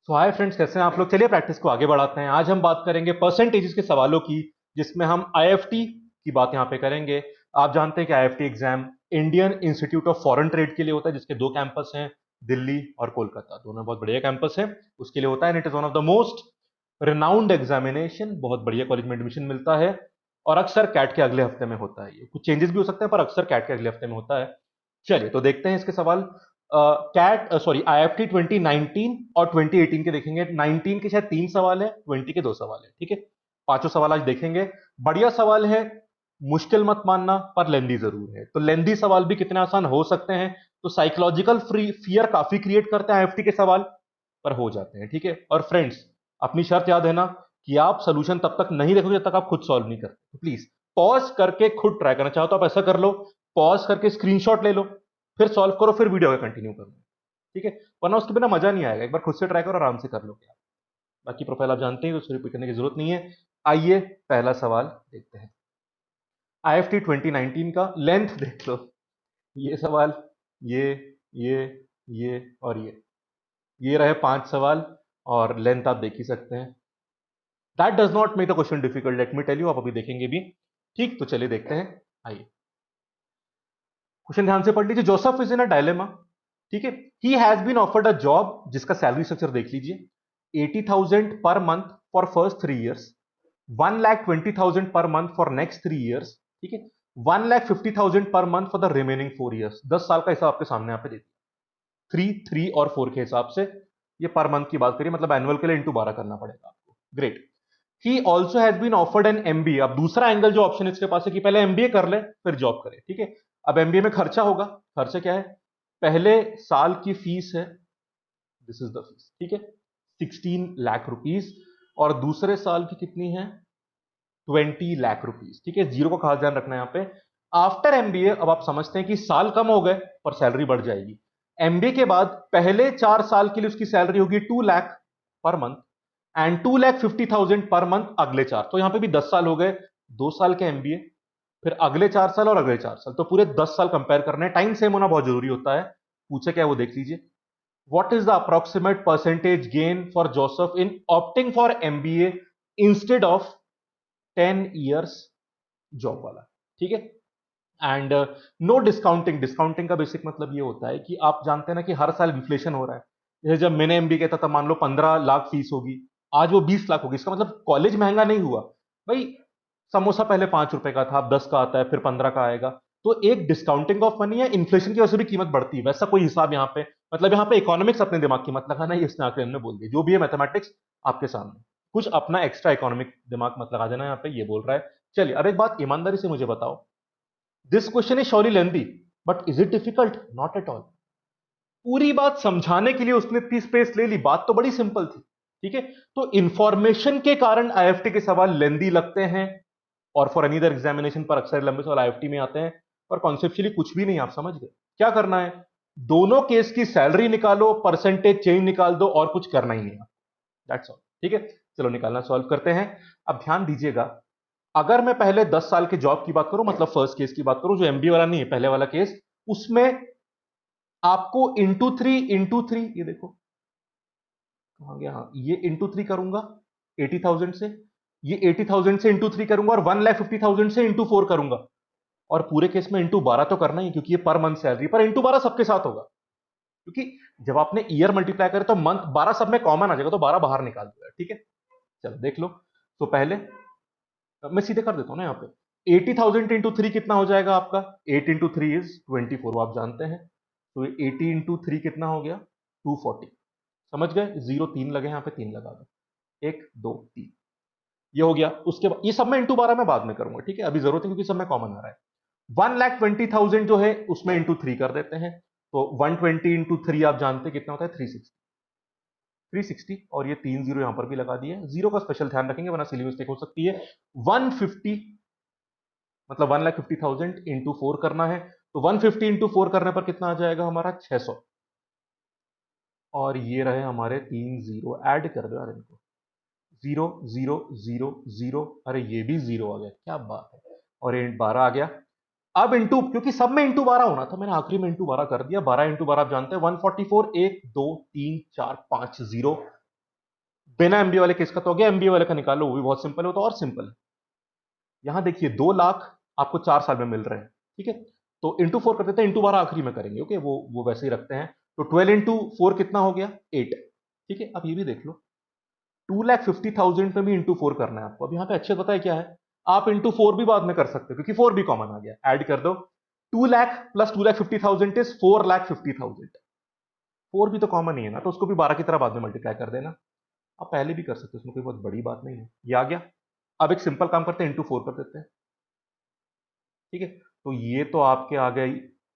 सो hi friends, कैसे हैं आप लोग। चलिए प्रैक्टिस को आगे बढ़ाते हैं। आज हम बात करेंगे परसेंटेजेस के सवालों की, जिसमें हम आईएफटी की बात यहां पे करेंगे। आप जानते हैं कि IFT exam Indian institute of foreign trade के लिए होता है, जिसके दो कैंपस हैं, दिल्ली और कोलकाता। दोनों बहुत बढ़िया कैंपस हैं, उसके लिए होता है। It is one of the most renowned examination. बहुत बढ़िया कॉलेज में एडमिशन मिलता है और अक्सर कैट के अगले हफ्ते में होता है। ये कुछ चेंजेस भी हो सकते हैं, पर अक्सर कैट के अगले हफ्ते में होता है। चलिए तो देखते हैं इसके सवाल। कैट सॉरी आईएफटी 2019 और 2018 के देखेंगे। 19 के शायद 3 सवाल है, 20 के 2 सवाल है। ठीक है, पांचों सवाल आज देखेंगे। बढ़िया सवाल है, मुश्किल मत मानना, पर लेंदी जरूर है। तो लेंदी सवाल भी कितने आसान हो सकते हैं। तो साइकोलॉजिकल फियर काफी क्रिएट करते हैं आईएफटी के सवाल, पर हो जाते हैं। ठीक है, और फ्रेंड्स अपनी शर्त याद है ना, कि आप सोल्यूशन तब तक नहीं देखोगे जब तक आप खुद सॉल्व नहीं करते। तो प्लीज पॉज करके खुद ट्राई करना चाहो तो आप ऐसा कर लो, पॉज करके स्क्रीनशॉट ले लो, फिर सॉल्व करो, फिर वीडियो का कंटिन्यू करो। ठीक है, वरना उसके बिना मजा नहीं आएगा। एक बार खुद से ट्राई करो, आराम से कर लोगे आप। बाकी प्रोफाइल आप जानते हैं, तो उसको रिपीट करने की जरूरत नहीं है। आइए पहला सवाल देखते हैं। आईएफटी 2019 का लेंथ देख लो। ये सवाल, ये ये ये और ये रहे 5 सवाल, और लेंथ आप देख ही सकते हैं। That does not make the question difficult, let me tell you. आप अभी देखेंगे भी। ठीक, तो चलिए देखते हैं। आइए क्वेश्चन ध्यान से पढ़ लीजिए। Joseph is in a dilemma. ठीक है, he has been offered a job जिसका सैलरी स्ट्रक्चर देख लीजिए। 80,000 per month for first 3 years, 1,20,000 per month for next 3 years. ठीक है, 1,50,000 per month for the remaining 4 years. 10 साल का हिसाब आपके सामने यहाँ पे दे दिया, 3 और 4 के हिसाब से। ये पर मंथ की बात करिए, मतलब एनुअल के लिए इंटू 12 करना पड़ेगा आपको। Great. He also has been offered an MBA. अब दूसरा एंगल जो ऑप्शन इसके पास है कि पहले एमबीए कर ले फिर जॉब करे। ठीक है, अब एमबीए में खर्चा होगा। खर्चा क्या है? पहले साल की फीस है, दिस इज द फीस। ठीक है, 16 लाख रुपीज। और दूसरे साल की कितनी है? 20 लाख रुपीज। ठीक है, जीरो का खास ध्यान रखना है यहाँ पे। आफ्टर एमबीए अब आप समझते हैं कि साल कम हो गए पर सैलरी बढ़ जाएगी। एमबीए के बाद पहले 4 साल के लिए उसकी सैलरी होगी 2 lakh per month, and 2,50,000 per month अगले 4। तो यहां पे भी 10 साल हो गए। 2 साल के एमबीए, फिर अगले 4 साल और अगले 4 साल, तो पूरे 10 साल कंपेयर करने। टाइम सेम होना बहुत जरूरी होता है। पूछे क्या वो देख लीजिए। What is the approximate percentage gain for Joseph in opting for MBA instead of 10 years job वाला। ठीक है, एंड नो डिस्काउंटिंग। डिस्काउंटिंग का बेसिक मतलब ये होता है कि आप जानते हैं ना कि हर साल इन्फ्लेशन हो रहा है। जैसे जब मैंने एमबी किया था तब मान लो 15 लाख फीस होगी, आज वो 20 लाख होगी। इसका मतलब कॉलेज महंगा नहीं हुआ भाई। समोसा पहले 5 रुपए का था, अब 10 का आता है, फिर 15 का आएगा। तो एक डिस्काउंटिंग ऑफ मनी है, इन्फ्लेशन की वजह से भी कीमत बढ़ती है। वैसा कोई हिसाब यहाँ पे, मतलब यहाँ पे इकोनॉमिक्स अपने दिमाग की मत लगाना, ये इसने आखिर में बोल दिया। जो भी है मैथमेटिक्स आपके सामने, कुछ अपना एक्स्ट्रा इकोनॉमिक दिमाग मत लगा देना यहाँ पे, ये बोल रहा है। चलिए अब एक बात ईमानदारी से मुझे बताओ, this question is surely lengthy, but is it difficult? Not at all. पूरी बात समझाने के लिए उसने इतनी स्पेस ले ली, बात तो बड़ी सिंपल थी। ठीक है, तो इंफॉर्मेशन के कारण आईएफटी के सवाल लेंदी लगते हैं, और फॉर एनी अदर एग्जामिनेशन पर अक्सर लंबे सवाल आईएफटी में आते हैं। पर कॉन्सेप्चुअली कुछ भी नहीं, आप समझ गए क्या करना है। दोनों केस की सैलरी निकालो, परसेंटेज चेंज निकाल दो, और कुछ करना ही नहीं है। That's all. ठीक है, चलो निकालना सॉल्व करते हैं। अब ध्यान दीजिएगा, अगर मैं पहले 10 साल के जॉब की बात करूं, मतलब फर्स्ट केस की बात करूं, जो एमबी वाला नहीं है, पहले वाला केस, उसमें आपको इंटू थ्री, ये देखो कहां गया, हाँ ये इंटू 3 करूंगा 80,000 से। ये 80,000 से इंटू 3 करूंगा, और 1,50,000 से इंटू 4 करूंगा। और पूरे केस में इंटू 12 तो करना ही, क्योंकि ये पर मंथ सैलरी, पर इंटू 12 सबके साथ होगा। क्योंकि जब आपने ईयर मल्टीप्लाई करे तो मंथ 12 सब में कॉमन आ जाएगा, तो 12 बाहर निकाल दिया। ठीक है, चलो देख लो। तो पहले मैं सीधे कर देता हूं ना यहाँ पे। 80,000 इंटू 3 कितना हो जाएगा आपका? 8 इंटू 3 इज 24, वो आप जानते हैं। तो 80 इंटू 3 कितना हो गया? 240। समझ गए? जीरो 3 लगे यहाँ पे, 3 लगा दो। 1 2 3, ये हो गया। उसके बाद ये सब में इंटू 12 में बाद में करूंगा। ठीक है, अभी जरूरत है क्योंकि सब में कॉमन आ रहा है। 1,20,000 जो है उसमें इंटू 3 कर देते हैं। तो 120 इंटू 3 आप जानते हैं कितना होता है? 360। 360, और ये 3 जीरो यहां पर भी लगा दिए। जीरो का स्पेशल ध्यान रखेंगे वरना सिली मिस्टेक हो सकती है। 150, मतलब 1,50,000 इंटू 4 करना है। तो 150 इंटू 4 करने पर कितना आ जाएगा हमारा? 600। और ये रहे हमारे 3 जीरो, ऐड कर दो यार इनको। 0 0 0 0, अरे ये भी जीरो आ गया, क्या बात है। और ये 12 आ गया। अब इंटू, क्योंकि सब में इंटू 12 होना था, मैंने आखिरी में इंटू 12 कर दिया। 12 इंटू 12 आप जानते हैं 144। 1 2 3 4 5 जीरो। बिना एमबीए वाले केस का तो हो गया, एमबीए वाले का निकालो, वो भी बहुत सिंपल है, वो तो और सिंपल है। यहां देखिए 2 लाख आपको 4 साल में मिल रहे हैं, ठीक है, तो इंटू 4 कर देते हैं, इंटू 12 आखिरी में करेंगे, ओके, वो वैसे ही रखते हैं। तो 12 इंटू 4 कितना हो गया, 8, ठीक है। अब ये भी देख लो, 2,50,000 में भी इंटू 4 करना है आपको। अब यहाँ पे अच्छे पता है क्या है, आप इंटू 4 भी बाद में कर सकते हो क्योंकि 4 भी कॉमन आ गया, ऐड कर दो। 2 लाख प्लस 2,50,000 इज 4,50,000। 4 भी तो कॉमन ही है ना, तो उसको भी 12 की तरह बाद में मल्टीप्लाई कर देना। आप पहले भी कर सकते हो, उसमें कोई बहुत बड़ी बात नहीं है। ये आ गया। अब एक सिंपल काम करते हैं, इंटू 4 कर देते हैं, ठीक है। तो ये तो आपके आ गए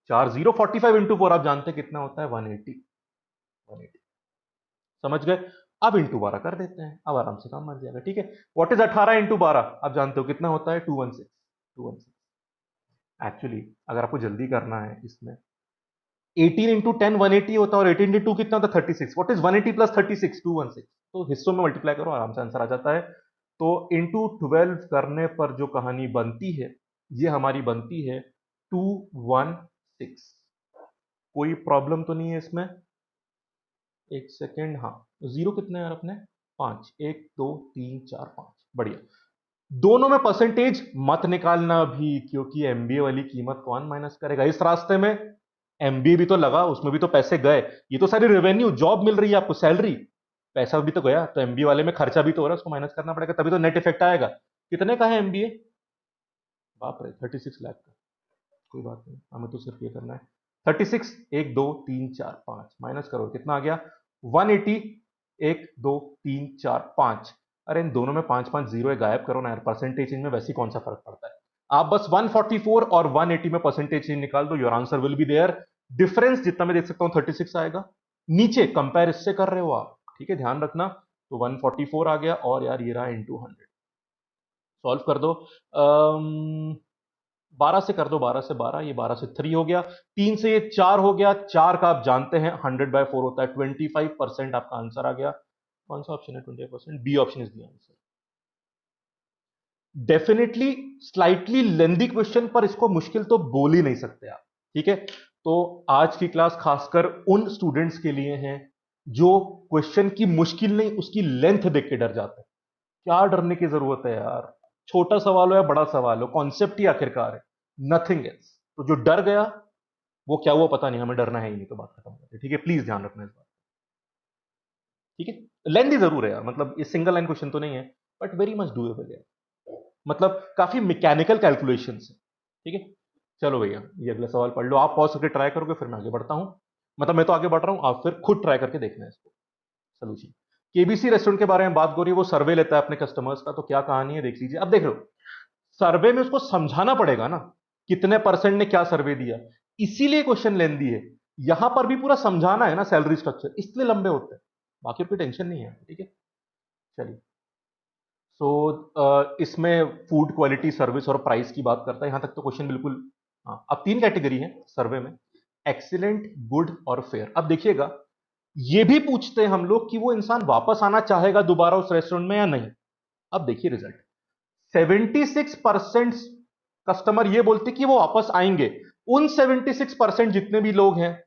4045 इंटू 4, आप जानते हैं कितना होता है, 180। 180 समझ गए। अब इंटू 12 कर देते हैं, अब आराम से काम बन जाएगा, ठीक है। व्हाट इज 18 इंटू 12, आप जानते हो कितना होता है, 216। 216 एक्चुअली अगर आपको जल्दी करना है इसमें, 18 इंटू 10 180 होता है, और 18 इंटू 2 कितना होता है, 36। What is 180 plus 36, 216। तो हिस्सों में मल्टीप्लाई करो, आराम से आंसर आ जाता है। तो इंटू 12 करने पर जो कहानी बनती है, ये हमारी बनती है 216। कोई प्रॉब्लम तो नहीं है इसमें, एक सेकेंड, हाँ। जीरो कितने यार अपने, 5, 1 2 3 4 5, बढ़िया। दोनों में परसेंटेज मत निकालना भी, क्योंकि एमबीए वाली कीमत कौन माइनस करेगा इस रास्ते में। एमबीए भी तो लगा, उसमें भी तो पैसे गए, ये तो सारी रेवेन्यू, जॉब मिल रही है आपको, सैलरी, पैसा भी तो गया, तो एमबीए वाले में खर्चा भी तो हो रहा है, उसको माइनस करना पड़ेगा, तभी तो नेट इफेक्ट आएगा। कितने का है एमबीए, बाप रे, 36 लाख का। कोई बात नहीं, हमें तो सिर्फ ये करना है 36। 1 2 3 4 5 माइनस करो, कितना आ गया, 180। 1 2 3 4 5, अरे इन दोनों में 5 5 जीरो गायब करो ना यार, परसेंटेज में वैसे ही कौन सा फर्क पड़ता है। आप बस 144 और 180 में परसेंटेज निकाल दो, your answer will be there. Difference जितना मैं देख सकता हूं 36 आएगा, नीचे कंपेयर इससे कर रहे हो आप, ठीक है, ध्यान रखना। तो 144 आ गया, और यार ये रहा इंटू 100। सॉल्व कर दो, 12 से कर दो, 12 से 12, ये 12 से 3 हो गया, 3 से ये 4 हो गया, 4 का आप जानते हैं 100/4 होता है, 25% आपका आंसर आ गया। कौन सा ऑप्शन है 25%, B option is the answer. Definitely slightly lengthy question, पर इसको मुश्किल तो बोल ही नहीं सकते आप, ठीक है। तो आज की क्लास खासकर उन स्टूडेंट्स के लिए है जो क्वेश्चन की मुश्किल नहीं, उसकी लेंथ देख के डर जाते हैं। क्या डरने की जरूरत है यार, छोटा सवाल हो या बड़ा सवाल हो, कॉन्सेप्ट ही आखिरकार है, नथिंग एल्स। तो जो डर गया वो क्या हुआ पता नहीं, हमें डरना है ही नहीं, तो बात खत्म होती है, ठीक है। प्लीज ध्यान रखना इस बात, ठीक है। लेंदी जरूर है यार, मतलब ये सिंगल लाइन क्वेश्चन तो नहीं है, बट वेरी मच डूएबल है, मतलब काफी मैकेनिकल कैलकुलेशंस है, ठीक है। चलो भैया, ये अगला सवाल पढ़ लो, आप पॉज करके ट्राई करोगे, फिर मैं आगे बढ़ता हूं। मतलब मैं तो आगे बढ़ रहा हूं, आप फिर खुद ट्राई करके देखना है इसको। सोल्यूशन, केबीसी रेस्टोरेंट के बारे में बात हो रही है, वो सर्वे लेता है अपने कस्टमर्स का, तो क्या कहानी है देख लीजिए। अब देख लो, सर्वे में उसको समझाना पड़ेगा ना, कितने परसेंट ने क्या सर्वे दिया, इसीलिए क्वेश्चन लेंदी है। यहां पर भी पूरा समझाना है ना सैलरी स्ट्रक्चर, इसलिए लंबे होते हैं, बाकी कोई टेंशन नहीं है, ठीक है। चलिए, इसमें फूड क्वालिटी, सर्विस और प्राइस की बात करता है, यहां तक तो क्वेश्चन बिल्कुल। हाँ, अब 3 कैटेगरी है सर्वे में, एक्सीलेंट, गुड और फेयर। अब देखिएगा, ये भी पूछते हैं हम लोग कि वो इंसान वापस आना चाहेगा दोबारा उस रेस्टोरेंट में या नहीं। अब देखिए रिजल्ट, 76% कस्टमर ये बोलते कि वो वापस आएंगे। उन 76% जितने भी लोग हैं,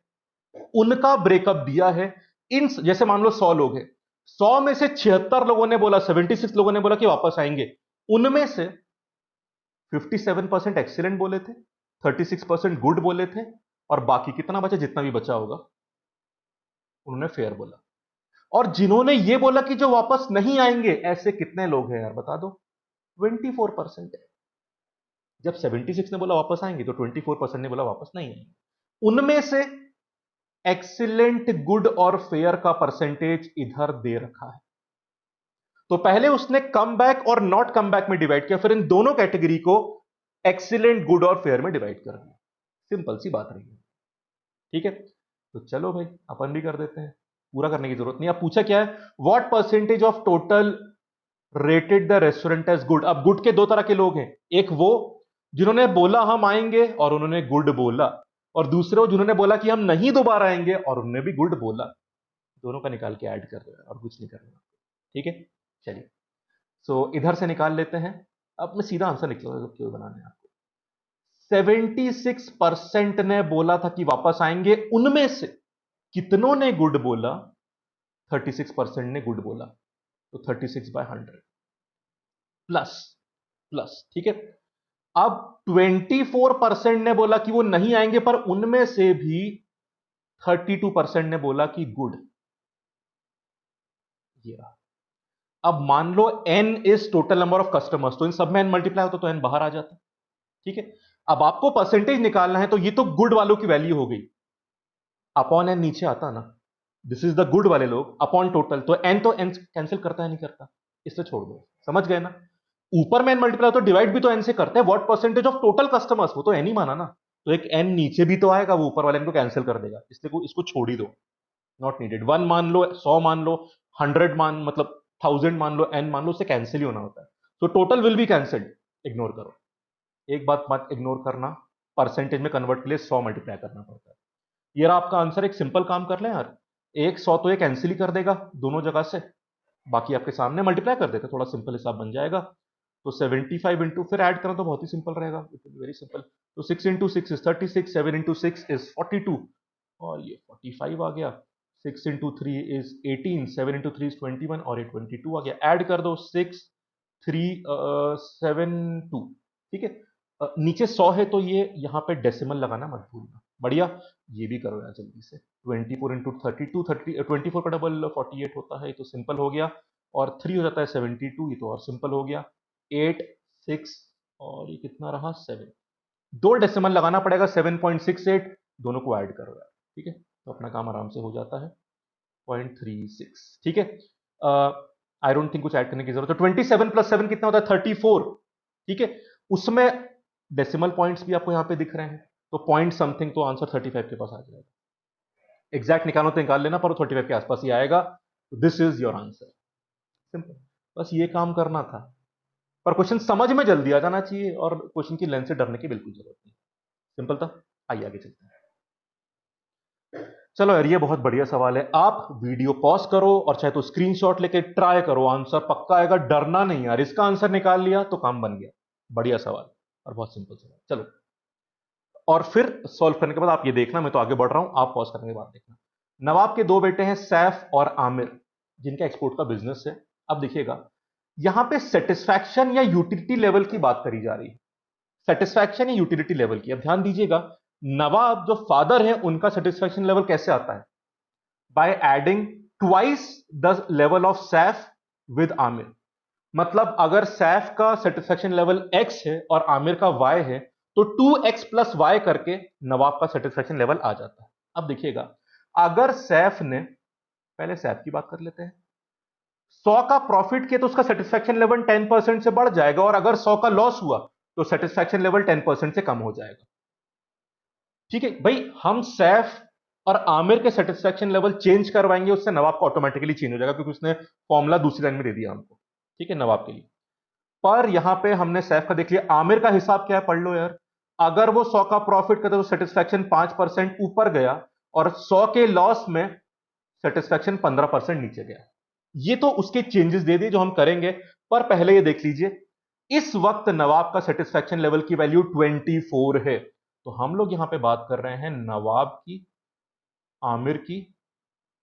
उनका ब्रेकअप दिया है। इन जैसे मान लो 100 लोग हैं, 100 में से 76 लोगों ने बोला, 76 लोगों ने बोला कि वापस आएंगे। उनमें से 57% एक्सीलेंट बोले थे, 36% गुड बोले थे, और बाकी कितना बचा, जितना भी बचा होगा, उन्होंने फेयर बोला। और जिन्होंने ये बोला कि जो वापस नहीं आएंगे, ऐसे कितने लोग हैं यार बता दो, 24% है। जब 76 ने बोला वापस आएंगे, तो 24% ने बोला वापस नहीं आएंगे। उनमें से एक्सीलेंट, गुड और फेयर का परसेंटेज इधर दे रखा है। तो पहले उसने कम बैक और नॉट कम बैक में डिवाइड किया, फिर इन दोनों कैटेगरी को एक्सीलेंट, गुड और फेयर में डिवाइड कर दिया। सिंपल सी बात रही है, ठीक है। तो चलो भाई, अपन भी कर देते हैं, पूरा करने की जरूरत नहीं। अब पूछा क्या है, what percentage of total rated the restaurant as good. अब गुड के दो तरह के लोग हैं, एक वो जिन्होंने बोला हम आएंगे और उन्होंने गुड बोला, और दूसरे वो जिन्होंने बोला कि हम नहीं दोबारा आएंगे और उन्होंने भी गुड बोला। दोनों का निकाल के ऐड कर रहे हैं, और कुछ नहीं करना, ठीक है। चलिए, सो इधर से निकाल लेते हैं। अब मैं सीधा आंसर निकलूंगा, क्यों बनाने हैं आपको। 76% ने बोला था कि वापस आएंगे, उनमें से कितनों ने गुड बोला, 36% ने गुड बोला। तो 36/100 प्लस प्लस, ठीक है। अब 24% ने बोला कि वो नहीं आएंगे, पर उनमें से भी 32% ने बोला कि गुड। ये रहा। अब मान लो n is total number of customers, तो इन सब में n मल्टीप्लाई होता तो n बाहर आ जाता, ठीक है। अब आपको परसेंटेज निकालना है, तो ये तो गुड वालों की वैल्यू हो गई, अपॉन n नीचे आता ना, दिस इज द गुड वाले लोग अपॉन टोटल, तो n कैंसिल करता है नहीं करता, इसलिए छोड़ दो। समझ गए ना? ऊपर में n मल्टीप्लाई तो डिवाइड भी तो n से करते हैं, what percentage of total customers, वो तो n ही माना ना, तो एक n नीचे भी तो आएगा, वो ऊपर वाले n को कैंसिल कर देगा, इसलिए इसको छोड़ ही दो, नॉट नीडेड। 1 मान लो, 100 मान लो, 100 मान, मतलब 1000 मान लो, n मान लो, उससे कैंसिल ही होना होता है, तो total will be cancelled, ignore करो। एक बात मत इग्नोर करना, परसेंटेज में कन्वर्ट के लिए 100 मल्टीप्लाई करना पड़ता है। ये रहा आपका आंसर। एक सिंपल काम कर लें यार, एक 100 तो ये कैंसिल ही कर देगा दोनों जगह से, बाकी आपके सामने मल्टीप्लाई कर देते, थोड़ा सिंपल हिसाब बन जाएगा। तो 75 इंटू, फिर ऐड करें तो बहुत ही सिंपल रहेगा, वेरी सिंपल। तो 6 इंटू 6 इज 36, 7 इंटू 6 इज 42, और ये 45 आ गया। 6 इंटू 3 इज 18, 7 इंटू 3 इज 21, और ये 22 आ गया। ऐड कर दो, 6 3 7 2, ठीक है। नीचे 100 है, तो ये यहाँ पे डेसिमल लगाना मत भूलना। बढ़िया, ये भी करो यार जल्दी से। 24 इंटू 32, 24 का डबल 48 होता है, तो सिंपल हो गया। और 3 हो जाता है 72, ये तो और सिंपल हो गया। 8 6, और ये कितना रहा 7, दो डेसिमल लगाना पड़ेगा, 7.68, दोनों को ऐड करो यार, ठीक है, तो अपना काम आराम से हो जाता है। 0.36, ठीक है। आई डोंट थिंक कुछ ऐड करने की जरूरत है। 27 प्लस 7 कितना होता है? 34, ठीक है। उसमें डेसिमल पॉइंट्स भी आपको यहां पे दिख रहे हैं, तो पॉइंट समथिंग, तो आंसर 35 के पास आ जाएगा। एग्जैक्ट निकालो तो निकाल लेना, पर 35 के आसपास ही आएगा। This is your answer, simple. बस ये काम करना था, पर क्वेश्चन समझ में जल्दी आ जाना चाहिए, और क्वेश्चन की लेंथ से डरने की बिल्कुल जरूरत नहीं। सिंपल था। आइए आगे चलते हैं। चलो यार, ये बहुत बढ़िया सवाल है। आप वीडियो पॉज करो, और चाहे तो स्क्रीनशॉट लेके ट्राई करो, आंसर पक्का आएगा, डरना नहीं यार। इसका आंसर निकाल लिया तो काम बन गया। बढ़िया सवाल, और बहुत सिंपल सवाल। चलो, और फिर सॉल्व करने के बाद आप ये देखना, मैं तो आगे बढ़ रहा हूं, आप पॉज करने के बाद देखना। नवाब के दो बेटे हैं, सैफ और आमिर, जिनका एक्सपोर्ट का बिजनेस है। अब देखिएगा, यहां पे सेटिस्फैक्शन या यूटिलिटी लेवल की बात करी जा रही है। सेटिस्फैक्शन या यूटिलिटी लेवल की। अब ध्यान दीजिएगा, नवाब जो फादर है, उनका सेटिस्फैक्शन लेवल कैसे आता है? By adding twice the level of Saif with Aamir. मतलब अगर सैफ का सेटिस्फैक्शन लेवल x है और आमिर का y है, तो 2x प्लस y करके नवाब का सेटिस्फैक्शन लेवल आ जाता है। अब देखिएगा, अगर सैफ ने, पहले सैफ की बात कर लेते हैं, 100 का प्रॉफिट किया तो उसका सेटिस्फैक्शन लेवल 10% से बढ़ जाएगा, और अगर 100 का लॉस हुआ तो सेटिस्फैक्शन लेवल 10% से कम हो जाएगा। ठीक है भाई, हम सैफ और आमिर के सेटिस्फैक्शन लेवल चेंज करवाएंगे, उससे नवाब का ऑटोमेटिकली चेंज हो जाएगा, क्योंकि उसने फॉर्मूला दूसरी लाइन में दे दिया हमको, ठीक है, नवाब के लिए। पर यहां पे हमने सैफ का देख लिया, आमिर का हिसाब क्या है पढ़ लो यार। अगर वो 100 का प्रॉफिट करता तो सेटिस्फैक्शन 5% ऊपर गया, और 100 के लॉस में सेटिस्फैक्शन 15% नीचे गया। ये तो उसके चेंजेस दे दिए जो हम करेंगे, पर पहले ये देख लीजिए, इस वक्त नवाब का सेटिस्फैक्शन लेवल की वैल्यू 24 है। तो हम लोग यहां पे बात कर रहे हैं नवाब की, आमिर की,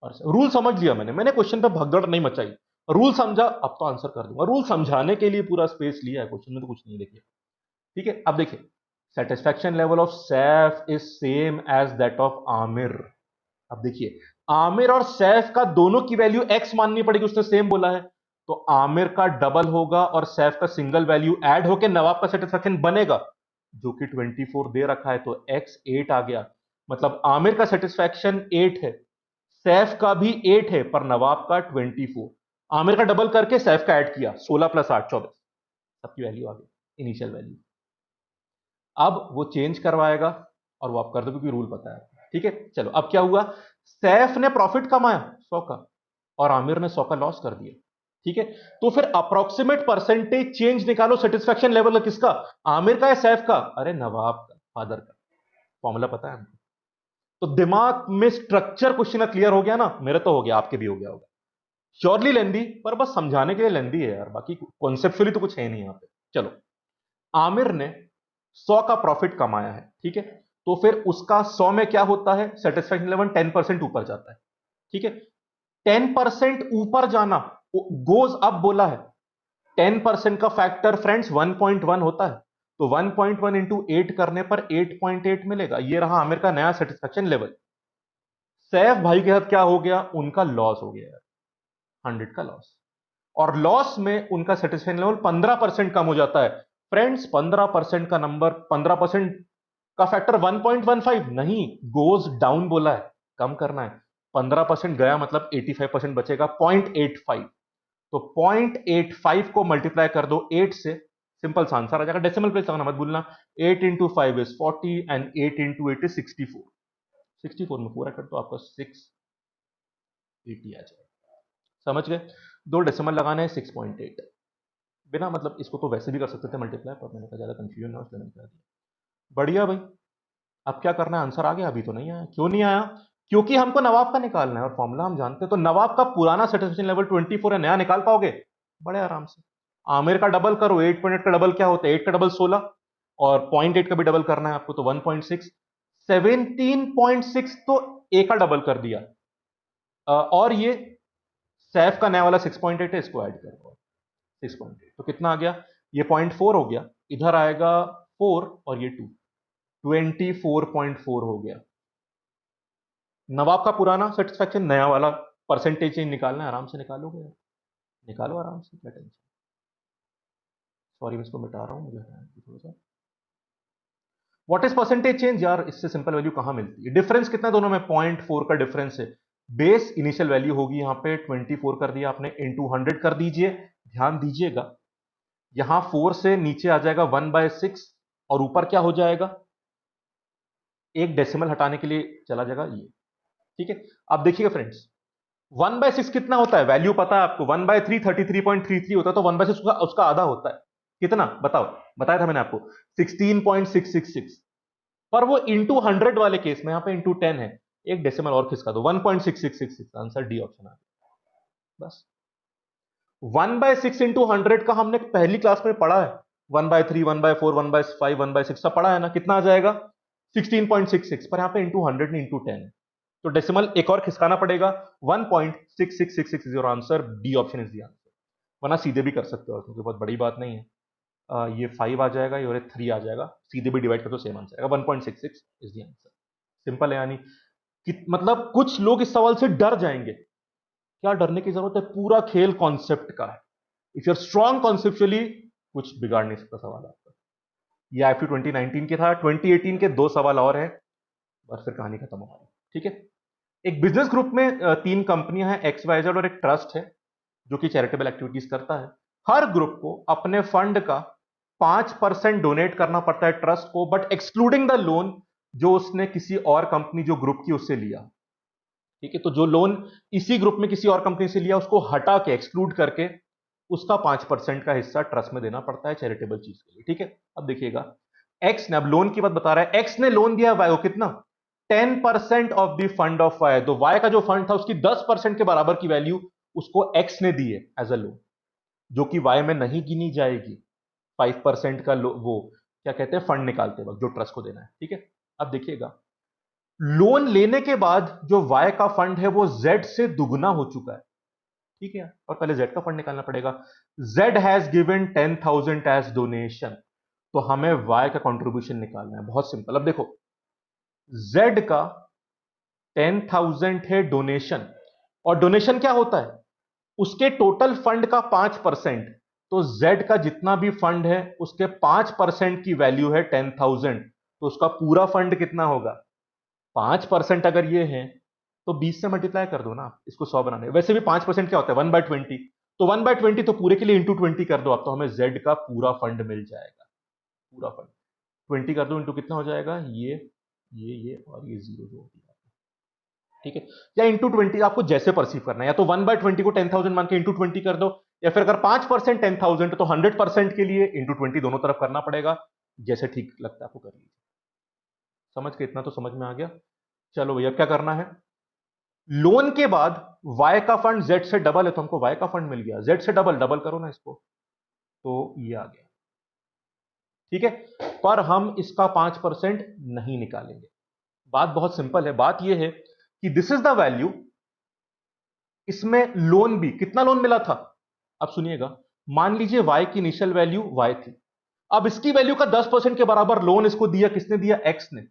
और रूल समझ लिया मैंने क्वेश्चन पे भगदड़ नहीं मचाई, रूल समझा, अब तो आंसर कर दूंगा। रूल समझाने के लिए पूरा स्पेस लिया है, क्वेश्चन में तो कुछ नहीं। देखिए, ठीक है, अब देखिए, satisfaction level of Saif is same as that of Aamir. अब देखिए, आमिर और सैफ का दोनों की वैल्यू एक्स माननी पड़ेगी, उसने सेम बोला है, तो आमिर का डबल होगा और सैफ का सिंगल वैल्यू ऐड होकर नवाब का सेटिस्फैक्शन बनेगा, जो कि 24 दे रखा है, तो एक्स 8 आ गया। मतलब आमिर का सेटिस्फैक्शन 8 है, सैफ का भी 8 है, पर नवाब का 24। आमिर का डबल करके सैफ का ऐड किया, 16 प्लस 8 24, सबकी वैल्यू आ गई, इनिशियल वैल्यू। अब वो चेंज करवाएगा, और वो आप कर दो क्योंकि रूल पता है, ठीक है। चलो, अब क्या हुआ, सैफ ने प्रॉफिट कमाया 100 का, और आमिर ने 100 का लॉस कर दिया, ठीक है। तो फिर अप्रोक्सीमेट परसेंटेज चेंज निकालो सेटिस्फैक्शन लेवल किसका, आमिर का या सैफ का? अरे नवाब का, फादर का। फॉर्मूला पता है हमको, तो दिमाग में स्ट्रक्चर क्वेश्चन क्लियर हो गया ना? मेरा तो हो गया, आपके भी हो गया होगा। श्योरली लेंदी, पर बस समझाने के लिए लेंदी है यार, बाकी कॉन्सेप्चुअली तो कुछ है नहीं यहां पे। चलो, आमिर ने 100 का प्रॉफिट कमाया है, ठीक है, तो फिर उसका 100 में क्या होता है, सेटिस्फैक्शन लेवल 10% ऊपर जाता है, ठीक है। 10% ऊपर जाना गोज अप बोला है, 10% का फैक्टर फ्रेंड्स 1.1 होता है, तो 1.1 इंटू 8 करने पर 8.8 मिलेगा। ये रहा आमिर का नया सेटिस्फेक्शन लेवल। सैफ भाई के साथ क्या हो गया, उनका लॉस हो गया, 100 का लॉस, और लॉस में उनका सेटिस्फेक्शन लेवल 15% कम हो जाता है। फ्रेंड्स 15% का नंबर, 15% का फैक्टर 1.15 नहीं, गोज डाउन बोला है, कम करना है। 15% गया मतलब 85% बचेगा, 0.85। तो 0.85 को मल्टीप्लाई कर दो 8 से, सिंपल सा आंसर आ जाएगा। डेसिमल प्लेस लगाना मत भूलना। 8 into 5 is 40 and 8 into 8 is 64। 64 में पूरा कर दो, आपका 680 आ जाएगा। समझ गए? दो डेसिमल लगाने हैं, 6.8। बिना मतलब इसको तो वैसे भी कर सकते थे मल्टीप्लाई, पर मैंने कहा ज्यादा कंफ्यूजन है इसलिए मैंने कर दिया। बढ़िया भाई, अब क्या करना है, आंसर आ गया? अभी तो नहीं आया। क्यों नहीं आया? क्योंकि हमको नवाब का निकालना है और फॉर्मूला हम जानते हैं। तो नवाब का पुराना सेटिस्फेक्शन लेवल 24 है, नया निकाल पाओगे बड़े आराम से। आमिर का डबल करो, 8.8 का डबल क्या होता है, 8 का डबल 16, और 0.8 का भी डबल करना है आपको, तो 1.6, 17.6, तो ए का डबल कर दिया। और ये सैफ का नया वाला 6.8 है, इसको ऐड करो 6.8, तो कितना आ गया, ये 0.4 हो गया, इधर आएगा 4 और ये 2, 24.4 हो गया। नवाब का पुराना सेटिस्फेक्शन, नया वाला परसेंटेज चेंज निकालना है, आराम से निकालोगे यार, निकालो आराम से, क्या टेंशन। सॉरी मैं इसको मिटा रहा हूं, मुझे थोड़ा सा। व्हाट इज परसेंटेज चेंज यार, इससे सिंपल वैल्यू कहां मिलती है? डिफरेंस कितना दोनों में, 0.4 का डिफरेंस है। बेस इनिशियल वैल्यू होगी यहां पे 24 कर दिया आपने, इंटू 100 कर दीजिए। ध्यान दीजिएगा, यहां 4 से नीचे आ जाएगा 1/6, और ऊपर क्या हो जाएगा, एक डेसिमल हटाने के लिए चला जाएगा ये। ठीक है, अब देखिएगा फ्रेंड्स, 1/6 कितना होता है, वैल्यू पता है आपको, 1/3 33.33 होता है, तो 1/6 उसका आधा होता है। कितना बताओ, बताया था मैंने आपको, 16.666। पर वो इंटू 100 वाले केस में, यहां पे इंटू 10 है, एक डेसिमल और खिसका दो, 1.6666, आंसर डी ऑप्शन आ गया। बस 1/6 इंटू 100 का हमने पहली क्लास में पढ़ा है, 1/3 1/4 1/5 1/6 सब पढ़ा है ना, कितना आ जाएगा 16.66, पर यहां पे इंटू 100 नहीं इंटू 10, तो डेसिमल एक और खिसकाना पड़ेगा, 1.66660, answer D option is the answer. वरना सीधे भी कर सकते हो, क्योंकि बहुत बड़ी बात नहीं है। ये 5 आ जाएगा, ये 3 आ जाएगा, सीधे भी डिवाइड कर तो सेम आंसर आएगा, 1.66 इज द आंसर। सिंपल है, यानी कि मतलब कुछ लोग इस सवाल से डर जाएंगे, क्या डरने की जरूरत है, पूरा खेल कॉन्सेप्ट का है। If you are strong conceptually, कुछ बिगाड़ नहीं सकता सवाल आपका। ये आईएफटी 2019 के था, 2018 के 2 सवाल और हैं, बस फिर कहानी खत्म हो गई। ठीक है, एक बिजनेस ग्रुप में 3 कंपनियां हैं, XYZ, और एक ट्रस्ट है जो कि चैरिटेबल एक्टिविटीज करता है। हर ग्रुप को अपने फंड का 5% डोनेट करना पड़ता है ट्रस्ट को, बट एक्सक्लूडिंग द लोन जो उसने किसी और कंपनी जो ग्रुप की उससे लिया। ठीक है, तो जो लोन इसी ग्रुप में किसी और कंपनी से लिया, उसको हटा के, एक्सक्लूड करके, उसका 5% का हिस्सा ट्रस्ट में देना पड़ता है चैरिटेबल चीज के लिए। ठीक है, अब देखिएगा, एक्स ने, अब लोन की बात बता रहा है, एक्स ने लोन दिया वाई को, कितना, 10% of the fund of Y. तो वाई का जो फंड था उसकी 10% के बराबर की वैल्यू उसको एक्स ने दी है एज अ लोन, जो कि वाई में नहीं गिनी जाएगी। 5% का वो क्या कहते हैं, फंड निकालते वक्त जो ट्रस्ट को देना है। ठीक है, अब देखिएगा, लोन लेने के बाद जो वाई का फंड है वो जेड से दुगना हो चुका है। ठीक है, और पहले जेड का फंड निकालना पड़ेगा। Z has given 10,000 as donation, तो हमें वाई का कंट्रीब्यूशन निकालना है, बहुत सिंपल। अब देखो, जेड का 10,000 है डोनेशन, और डोनेशन क्या होता है, उसके टोटल फंड का 5%। तो जेड का जितना भी फंड है उसके 5% की वैल्यू है 10,000, तो उसका पूरा फंड कितना होगा, 5% अगर ये है तो 20 से मल्टीप्लाई कर दो ना, इसको 100 बनाने। वैसे भी 5% क्या होता है, 1/20, तो 1/20 तो पूरे के लिए इंटू 20 कर दो आप, तो हमें जेड का पूरा फंड मिल जाएगा, पूरा फंड 20 कर दो, इंटू कितना हो जाएगा, ये और ये 0 जो होगी। ठीक है, या इंटू 20, आपको जैसे परसीव करना है, या तो 1/20 को 10,000 मान के इंटू 20 कर दो, या फिर अगर 5% 10,000 तो 100% के लिए इंटू 20 दोनों तरफ करना पड़ेगा, जैसे ठीक लगता है आपको कर लीजिए। समझ के, इतना तो समझ में आ गया। चलो भैया, क्या करना है, लोन के बाद वाई का फंड जेड से डबल है, तो हमको वाई का फंड मिल गया, जेड से डबल, डबल करो ना इसको, तो ये आ गया। ठीक है, पर हम इसका 5% नहीं निकालेंगे। बात बहुत सिंपल है, बात यह है कि दिस इज द वैल्यू इसमें लोन भी, कितना लोन मिला था? अब सुनिएगा, मान लीजिए y की इनिशियल वैल्यू y थी, अब इसकी वैल्यू का 10% के बराबर लोन इसको दिया, किसने दिया? x ने।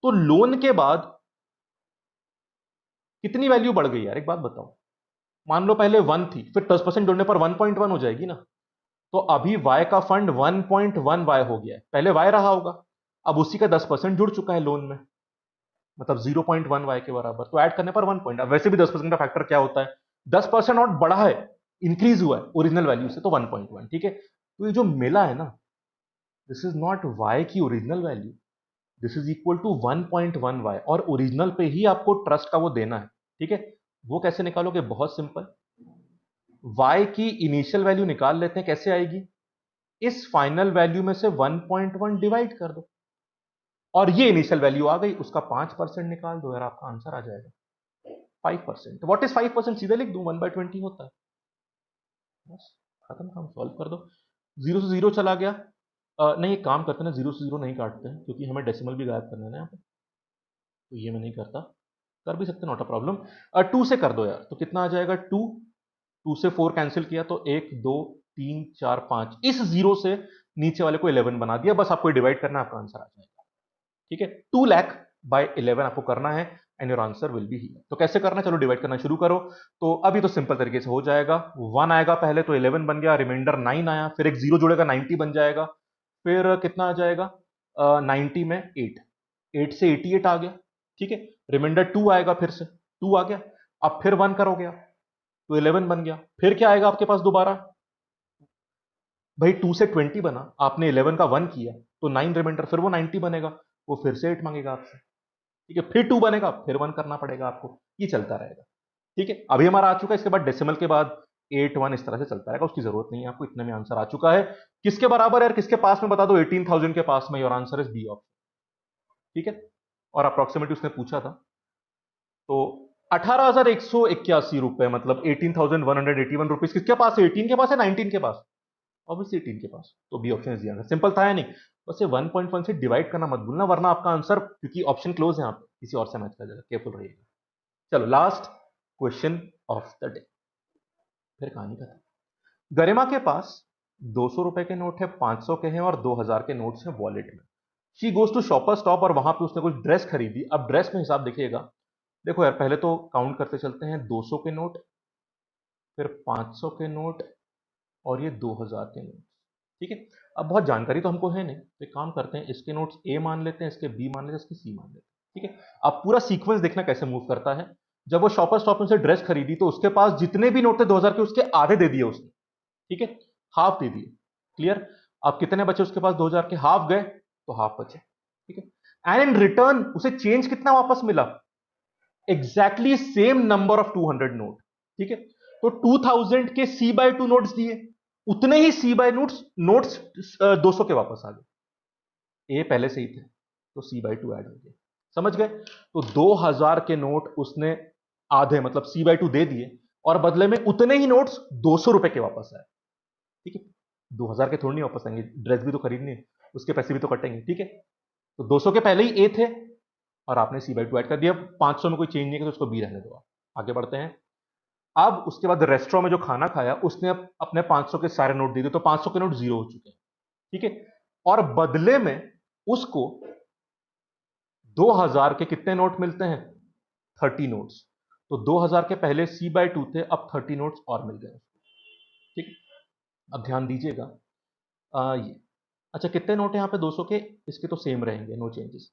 तो लोन के बाद कितनी वैल्यू बढ़ गई यार, एक बात बताओ। मान लो पहले 1 थी, फिर 10% जोड़ने पर 1.1 हो जाएगी ना। तो अभी y का फंड 1.1 y हो गया है, पहले y रहा होगा, अब उसी का 10% जुड़ चुका है लोन में, मतलब 0.1 y के बराबर। तो ऐड करने पर 1 पॉइंट, वैसे भी 10% का फैक्टर क्या होता है? 10% और बढ़ा है, इंक्रीज हुआ है ओरिजिनल वैल्यू से, तो 1.1। ठीक है, तो ये जो मिला है ना, दिस इज नॉट y की original value, this is equal to 1.1 y, और ओरिजिनल पे ही आपको ट्रस्ट का वो देना है। ठीक है, वो कैसे निकालोगे? बहुत सिंपल, y की इनिशियल वैल्यू निकाल लेते हैं, कैसे आएगी? इस फाइनल वैल्यू में से 1.1 डिवाइड कर दो, और ये इनिशियल वैल्यू आ गई, उसका 5% निकाल दो यार, आपका आंसर आ जाएगा 5%। What is 5%? सीधे लिख दूं, 1/20 होता है, बस खत्म, काम सॉल्व कर दो। जीरो से जीरो चला गया, नहीं एक काम करते हैं ना, जीरो से जीरो नहीं काटते हैं, क्योंकि हमें डेसिमल भी गायब करना है ना यहाँ पे, तो ये मैं नहीं करता, कर भी सकते, नॉट अ प्रॉब्लम। 2 से कर दो यार, तो कितना आ जाएगा? 2, 2 से 4 कैंसिल किया तो 1 2 3 4 5, इस जीरो से नीचे वाले को 11 बना दिया, बस आपको डिवाइड करना है, आपका आंसर आ जाएगा। ठीक है, 2 लाख बाय 11 आपको करना है, and your answer will be here. तो कैसे करना है, चलो डिवाइड करना शुरू करो। तो अभी तो सिंपल तरीके से हो जाएगा, 1 आएगा पहले, तो 11 बन गया, रिमाइंडर 9 आया, फिर एक जीरो जुड़ेगा, 90 बन जाएगा, फिर कितना आ जाएगा? 90 में 8, 8 से 88 आ गया। ठीक है, रिमाइंडर 2 आएगा, फिर से 2 आ गया, अब फिर 1 करोगे आप, तो 11 बन गया, फिर क्या आएगा आपके पास दोबारा? भाई 2 से 20 बना, आपने 11 का 1 किया, तो 9 रिमाइंडर, फिर वो 90 बनेगा, वो फिर से 8 मांगेगा आपसे। ठीक है, फिर 2 बनेगा, फिर 1 करना पड़ेगा आपको, ये चलता रहेगा। ठीक है, अभी हमारा आ चुका है, इसके बाद डेसिमल के बाद 8 1 इस तरह से चलता रहेगा, उसकी जरूरत नहीं है आपको, इतने में आंसर आ चुका है। किसके बराबर है यार, किसके पास में बता दो? 18,000 के पास में, your answer is B option. ठीक है, और अप्रोक्सीमेटली उसने पूछा था, तो 18,181 रुपए, मतलब 18,181 रुपीज किसके पास है? 18 के पास है, 19 के पास? ऑब्वियसली 18 के पास, तो B option is answer. Simple था या नहीं? बस ये 1.1 से डिवाइड करना मत भूलना, वरना आपका आंसर, क्योंकि ऑप्शन क्लोज है यहाँ पे, किसी और से मैच कर जाएगा, केयरफुल रहिएगा। चलो last question of the day, फिर कहानी खत्म। गरिमा के पास 200 रुपए के नोट है, 500 के हैं और 2000 के नोट्स हैं वॉलेट में। She goes to Shopper Stop, और वहां पे उसने कुछ ड्रेस खरीदी। अब ड्रेस में हिसाब देखिएगा, देखो यार पहले तो काउंट करते चलते हैं, 200 के नोट, फिर 500 के नोट, और ये 2000 के नोट। ठीक है, अब बहुत जानकारी तो हमको है नहीं, तो एक काम करते हैं, इसके नोट्स ए मान लेते हैं, इसके बी मान लेते हैं, इसके सी मान लेते हैं। ठीक है, अब पूरा सीक्वेंस देखना कैसे मूव करता है। जब वो शॉपर स्टॉप में से ड्रेस खरीदी, तो उसके पास जितने भी नोट थे 2000 के, उसके आधे दे दिए उसने। ठीक है, हाफ दे दिए, क्लियर। अब कितने बचे उसके पास? 2000 के हाफ गए, तो हाफ बचे। ठीक है, एंड इन रिटर्न उसे चेंज कितना वापस मिला? Exactly same number of 200 note. ठीक है, तो 2000 के सी बाय 2 नोट्स दिए, उतने ही सी बाय नोट्स नोट्स 200 के वापस आ गए। ए पहले से ही थे, तो सी बाय 2 ऐड हो गए, समझ गए? तो 2000 के नोट उसने आधे, मतलब सी बाय 2 दे दिए, और बदले में उतने ही नोट्स 200 रुपए के वापस आए। ठीक है, 2000 के थोड़ी नहीं वापस आएंगे, ड्रेस भी तो खरीदनी है, उसके पैसे भी तो कटेंगे। ठीक है, तो 200 के पहले ही ए थे, और आपने सी बाई 2 ऐड कर दिया, 500 में कोई चेंज नहीं किया, तो उसको बी रहने दो। आगे बढ़ते हैं। अब उसके बाद रेस्टोरेंट में जो खाना खाया, उसने अपने 500 के सारे नोट दे दिए, तो 500 के नोट जीरो हो चुके हैं। ठीक है, और बदले में उसको 2000 के कितने नोट मिलते हैं? 30 नोट्स। तो 2000 के पहले सी बाय 2 थे, अब 30 नोट्स और मिल गए। ठीक है, अब ध्यान दीजिएगा, ये अच्छा कितने नोट है यहाँ पे 200 के? इसके तो सेम रहेंगे, नो चेंजेस।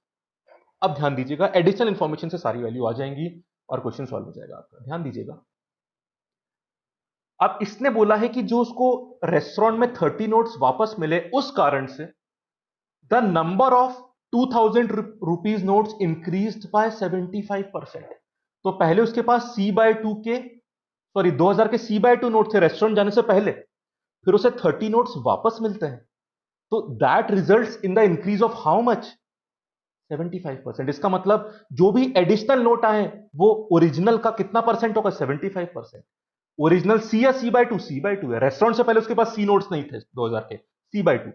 अब ध्यान दीजिएगा, एडिशनल इंफॉर्मेशन से सारी वैल्यू आ जाएंगी, और क्वेश्चन सॉल्व हो जाएगा आपका। ध्यान दीजिएगा, अब इसने बोला है कि जो उसको रेस्टोरेंट में 30 नोट्स वापस मिले, उस कारण से the number of 2000 rupees notes increased by 75%। तो पहले उसके पास सी बाय 2 के, सॉरी 2000 के सी बाय 2 नोट थे रेस्टोरेंट जाने से पहले, फिर उसे 30 नोट्स वापस मिलते हैं, तो that results in the increase of how much? 75%। इसका मतलब जो भी एडिशनल नोट आए, वो ओरिजिनल का कितना परसेंट होगा? 75%। ओरिजिनल सी या सी बाय 2? सी बाय 2 है, रेस्टोरेंट से पहले उसके पास सी नोट्स नहीं थे 2000 के, सी बाय 2।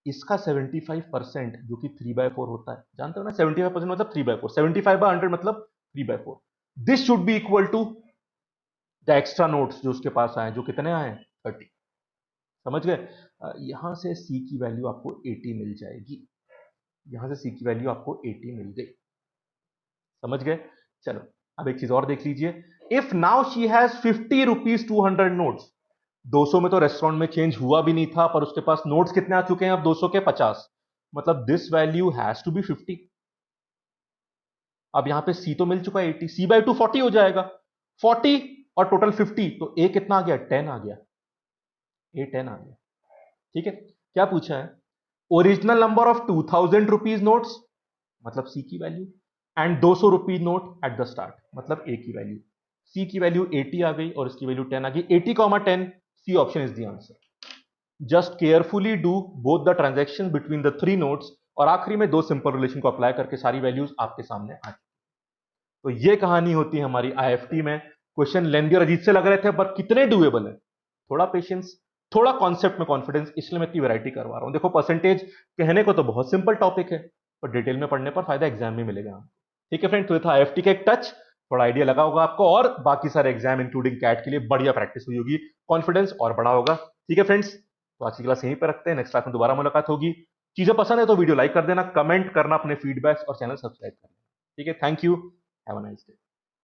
इसका 75% जो कि 3/4 होता है, जानते हो ना, 75% मतलब 3/4, 75/100 मतलब 3/4। This should be equal to the extra notes जो उसके पास आए, जो कितने आए, 30। समझ गए? यहां से सी की वैल्यू आपको 80 मिल जाएगी, यहां से सी की वैल्यू आपको 80 मिल गई। समझ गए? चलो अब एक चीज और देख लीजिए। If now she has 50 rupees 200 notes, 200 में तो रेस्टोरेंट में चेंज हुआ भी नहीं था, पर उसके पास नोट्स कितने आ चुके हैं अब, 200 के 50, मतलब this value has to be 50। अब यहां पे सी तो मिल चुका है 80, सी बाई 2 40 हो जाएगा, 40 और टोटल 50, तो ए कितना आ गया, 10 आ गया, ए 10 आ गया। ठीक है, क्या पूछा है, original number of 2000 rupees notes, मतलब सी की value, and 200 rupees note at the start, मतलब ए की वैल्यू। सी की वैल्यू 80 आ गई और इसकी वैल्यू 10 आ गई, 80, 10, C option is the answer. Just carefully do both the transaction between the three notes, और आखिरी में दो सिंपल रिलेशन को अप्लाई करके सारी वैल्यूज आपके सामने आ। तो ये कहानी होती है हमारी आईएफटी में। क्वेश्चन लेंदी और अजीब से लग रहे थे, पर कितने डुएबल है। थोड़ा पेशेंस, थोड़ा कॉन्सेप्ट में कॉन्फिडेंस, इसलिए मैं इतनी वैरायटी करवा रहा हूं। देखो परसेंटेज कहने को तो बहुत सिंपल टॉपिक है, पर डिटेल में पढ़ने पर फायदा एग्जाम में मिलेगा। ठीक है फ्रेंड, तो ये था आईएफटी का एक टच, थोड़ा आइडिया लगा होगा आपको, और बाकी सारे एग्जाम इंक्लूडिंग कैट के लिए बढ़िया प्रैक्टिस हुई होगी, कॉन्फिडेंस और बढ़ा होगा। ठीक है फ्रेंड्स, तो आज की क्लास यहीं पर रखते हैं, नेक्स्ट क्लास में दोबारा मुलाकात होगी। चीजें पसंद है तो वीडियो लाइक कर देना, कमेंट करना अपने फीडबैक्स, और चैनल सब्सक्राइब करना। ठीक है, thank you, have a nice day.